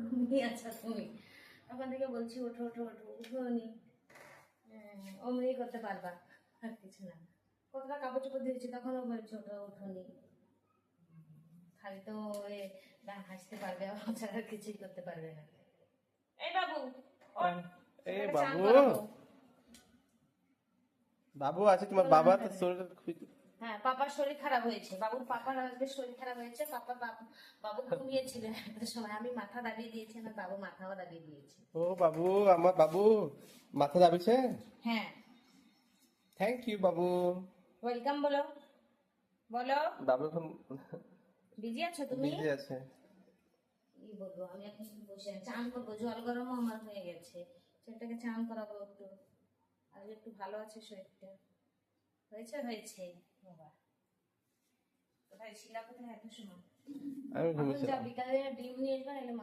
ঘুমিয়ে আছো তুমি, তখন থেকে বলছি ওঠো ওঠো ওঠো, উঠোনি। অমনি করতে পারবা, আর কিছু না। কতটা কাপড় চোপড় দিয়েছি তখনও বলছি ওঠো উঠোনি। খালি তো হাসতে পারবে, আমার ছাড়া কিছুই করতে পারবে না। এই বাবু ওঠ, এই তোকে চান বাবু, করাবো। বাবু আছে তোমার বাবা তো শরীর হ্যাঁ, পাপার শরীর খারাপ হয়েছে, পাপার আজকে শরীর খারাপ হয়েছে। বাবু ঘুমিয়েছিলেন একটা সময়, আমি মাথা দাবিয়ে দিয়েছি, আমার বাবু মাথাও দাবিয়ে দিয়েছে। ও বাবু, আমার বাবু মাথা দাবিছে। হ্যাঁ, থ্যাংক ইউ বাবু। ওয়েলকাম বলো, বলো। বাবু এখন বিজি আছো তুমি? বিজি আছে। কি বলবো, আমি এখন বসে চান করবো, জল গরমও আমার হয়ে গেছে, ছেলেটাকে চান করাবো একটু। আজ একটু ভালো আছে শরীরটা। হয়েছে হয়েছে। বাবা কোথায় ছিলা, কোথায় এত সময়? আমি এখন ঘুমিয়েছিলাম। যা বিকালে ডিম নিয়ে আসবে, নাহলে